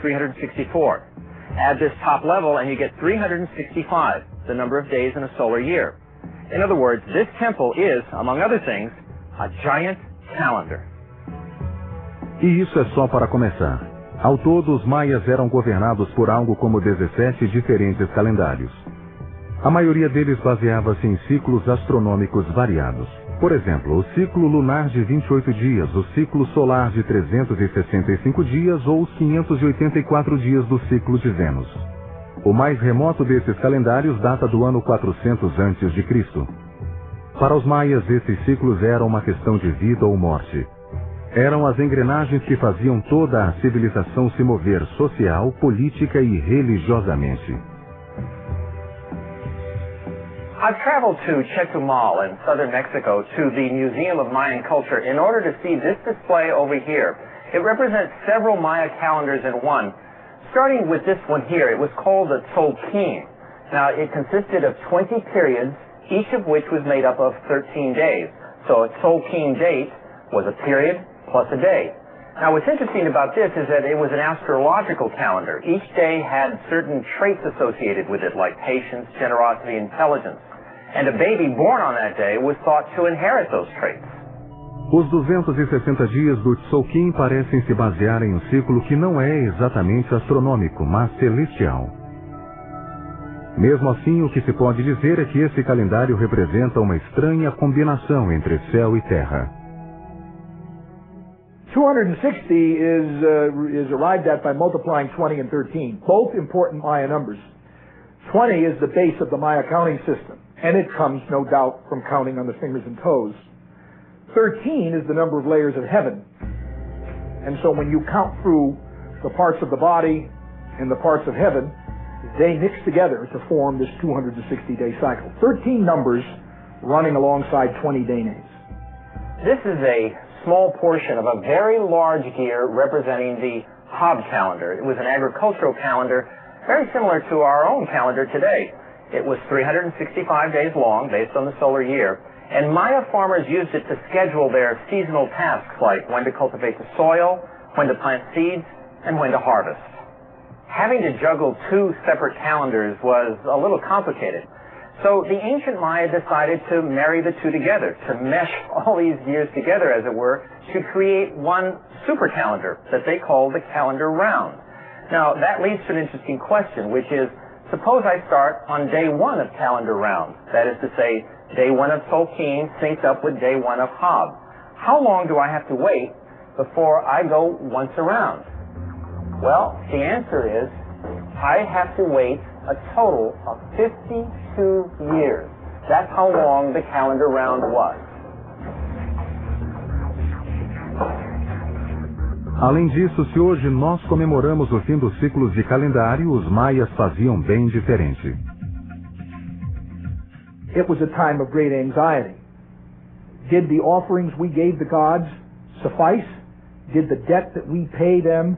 364. Add this top level and you get 365, the number of days in a solar year. In other words, this temple is, among other things, a giant calendar. E isso é só para começar. Ao todo, os maias eram governados por algo como 17 diferentes calendários. A maioria deles baseava-se em ciclos astronômicos variados. Por exemplo, o ciclo lunar de 28 dias, o ciclo solar de 365 dias ou os 584 dias do ciclo de Vênus. O mais remoto desses calendários data do ano 400 a.C. Para os maias, esses ciclos eram uma questão de vida ou morte. Eram as engrenagens que faziam toda a civilização se mover social, política e religiosamente. I've traveled to Chetumal in southern Mexico to the Museum of Mayan Culture in order to see this display over here. It represents several Maya calendars in one. Starting with this one here, it was called the Tzolk'in. Now, it consisted of 20 periods, each of which was made up of 13 days. So a Tzolk'in date was a period plus a day. Now, what's interesting about this is that it was an astrological calendar. Each day had certain traits associated with it, like patience, generosity, intelligence. And a baby born on that day was thought to inherit those traits. Os 260 dias do Tzolk'in parecem se basear em um ciclo que não é exatamente astronômico, mas celestial. Mesmo assim, o que se pode dizer é que esse calendário representa uma estranha combinação entre céu e terra. 260 is arrived at by multiplying 20 and 13, both important Maya numbers. 20 is the base of the Maya counting system, and it comes, no doubt, from counting on the fingers and toes. 13 is the number of layers of heaven. And so when you count through the parts of the body and the parts of heaven, they mix together to form this 260-day cycle. 13 numbers running alongside 20 day names. This is a small portion of a very large gear representing the Hob calendar. It was an agricultural calendar very similar to our own calendar today. It was 365 days long based on the solar year. And Maya farmers used it to schedule their seasonal tasks like when to cultivate the soil, when to plant seeds, and when to harvest. Having to juggle two separate calendars was a little complicated. So the ancient Maya decided to marry the two together, to mesh all these years together, as it were, to create one super calendar that they called the calendar round. Now, that leads to an interesting question, which is, suppose I start on day one of calendar round, that is to say, day one of Tzolk'in synced up with day one of Hob. How long do I have to wait before I go once around? Well, the answer is, I have to wait a total of 52 years. That's how long the calendar round was. Além disso, se hoje nós comemoramos o fim dos ciclos de calendário, os maias faziam bem diferente. It was a time of great anxiety. Did the offerings we gave the gods suffice? Did the debt that we pay them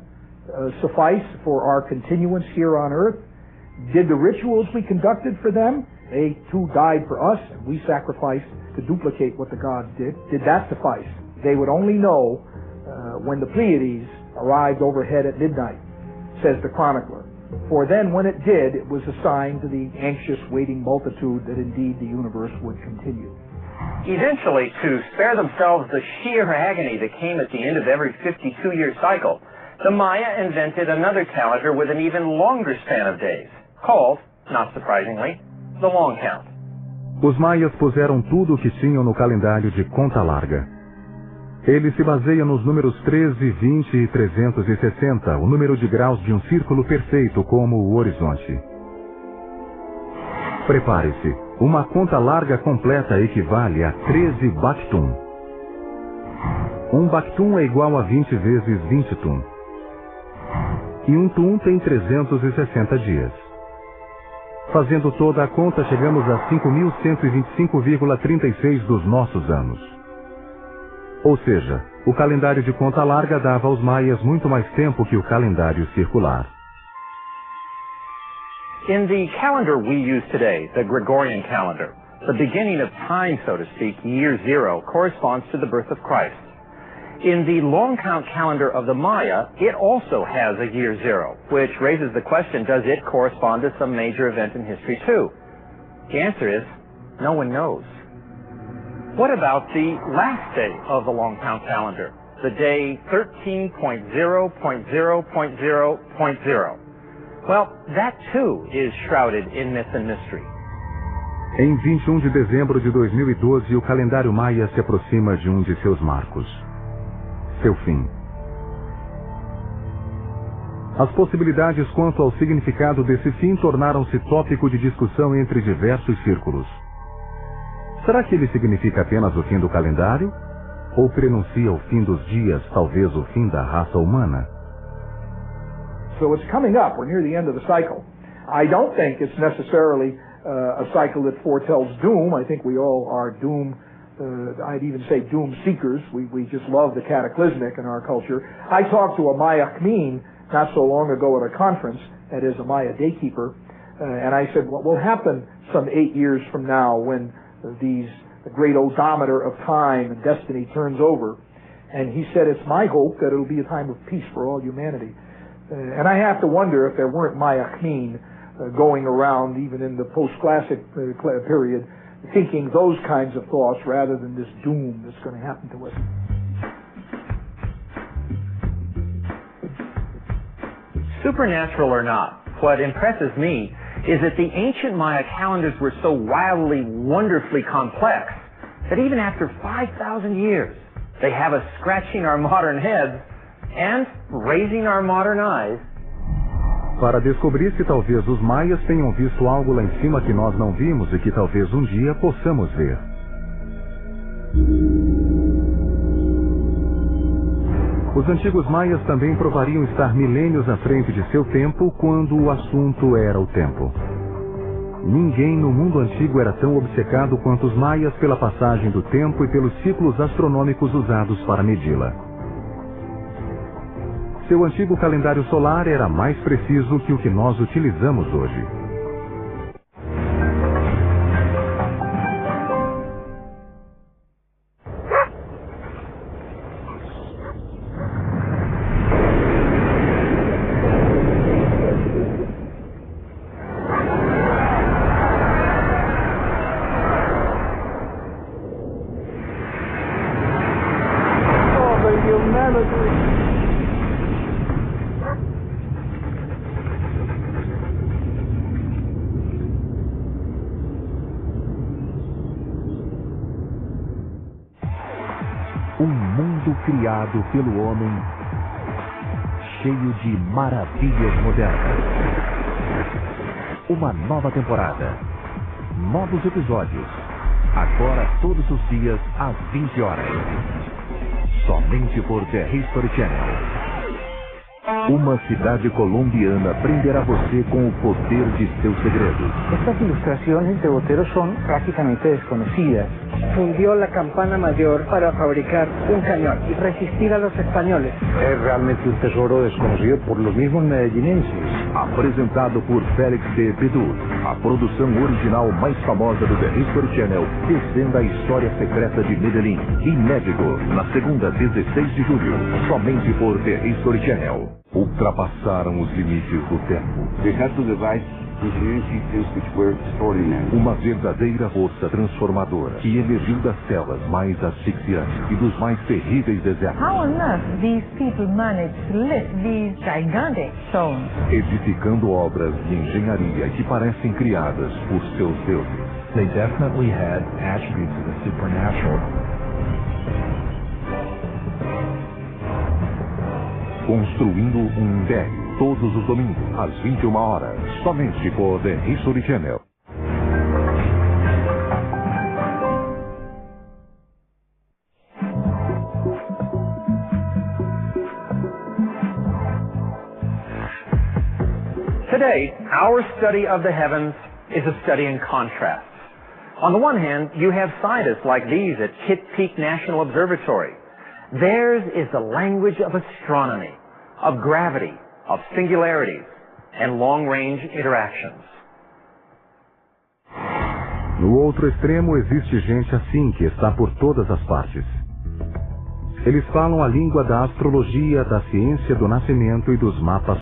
suffice for our continuance here on earth? Did the rituals we conducted for them, they too died for us, and we sacrificed to duplicate what the gods did that suffice? They would only know when the Pleiades arrived overhead at midnight, says the chronicler. For then, when it did, it was a sign to the anxious, waiting multitude that indeed the universe would continue. Eventually, to spare themselves the sheer agony that came at the end of every 52-year cycle, the Maya invented another calendar with an even longer span of days, called, not surprisingly, the long count. Os maias puseram tudo o que tinham no calendário de conta larga. Ele se baseia nos números 13, 20 e 360, o número de graus de um círculo perfeito como o horizonte. Prepare-se, uma conta larga completa equivale a 13 Bactum. Um Bactum é igual a 20 vezes 20 Tum. E um Tum tem 360 dias. Fazendo toda a conta, chegamos a 5.125,36 dos nossos anos. Ou seja, o calendário de conta larga dava aos maias muito mais tempo que o calendário circular. In the calendar we use today, the Gregorian calendar, the beginning of time, so to speak, year zero, corresponds to the birth of Christ. In the long count calendar of the Maya, it also has a year zero, which raises the question, does it correspond to some major event in history too? The answer is, no one knows. What about the last day of the long count calendar, the day 13.0.0.0.0? Well, that too is shrouded in myth and mystery. Em 21 de dezembro de 2012, o calendário maia se aproxima de um de seus marcos. Seu fim. As possibilidades quanto ao significado desse fim tornaram-se tópico de discussão entre diversos círculos. Será que ele significa apenas o fim do calendário? Ou prenuncia o fim dos dias, talvez o fim da raça humana? So it's coming up. We're near the end of the cycle. I don't think it's necessarily a cycle that foretells doom. I think we all are doom. I'd even say doom seekers. We just love the cataclysmic in our culture. I talked to a Maya Kmin not so long ago at a conference, that is a Maya daykeeper, and I said, what will happen some 8 years from now when the great odometer of time and destiny turns over? And he said, it's my hope that it'll be a time of peace for all humanity. And I have to wonder if there weren't Maya Kmin going around, even in the post-classic period, thinking those kinds of thoughts rather than this doom that's going to happen to us. Supernatural or not, what impresses me is that the ancient Maya calendars were so wildly, wonderfully complex that even after 5,000 years, they have us scratching our modern heads and raising our modern eyes. Para descobrir se talvez os maias tenham visto algo lá em cima que nós não vimos e que talvez um dia possamos ver. Os antigos maias também provariam estar milênios à frente de seu tempo quando o assunto era o tempo. Ninguém no mundo antigo era tão obcecado quanto os maias pela passagem do tempo e pelos ciclos astronômicos usados para medi-la. Seu antigo calendário solar era mais preciso que o que nós utilizamos hoje. Criado pelo homem, cheio de maravilhas modernas. Uma nova temporada, novos episódios, agora todos os dias às 20 horas. Somente por The History Channel. Uma cidade colombiana prenderá você com o poder de seus segredos. Estas ilustraciones de Botero son prácticamente desconocidas. Fundió la campana mayor para fabricar un cañón y resistir a los españoles. Es realmente un tesoro desconocido por los mismos medellinenses. Apresentado por Félix de Bedut, a produção original mais famosa do The History Channel, desvenda a história secreta de Medellín, inédito, na segunda 16 de julho, somente por The History Channel. Ultrapassaram os limites do tempo. They had to devise engineering systems which were extraordinary. Uma verdadeira força transformadora que emergiu das celas mais asfixiantes e dos mais terríveis desertos. How on earth these people managed to lift these gigantic stones? Edificando obras de engenharia que parecem criadas por seus deuses. They definitely had attributes of the supernatural. Construindo um império, todos os domingos, às 21 horas, somente por The History Channel. Today, our study of the heavens is a study in contrasts. On the one hand, you have scientists like these at Kitt Peak National Observatory. Theirs is the language of astronomy, of gravity, of singularities, and long-range interactions. No outro extremo existe gente assim que está por todas as partes. Eles falam a língua da astrologia, da ciência do nascimento e dos mapas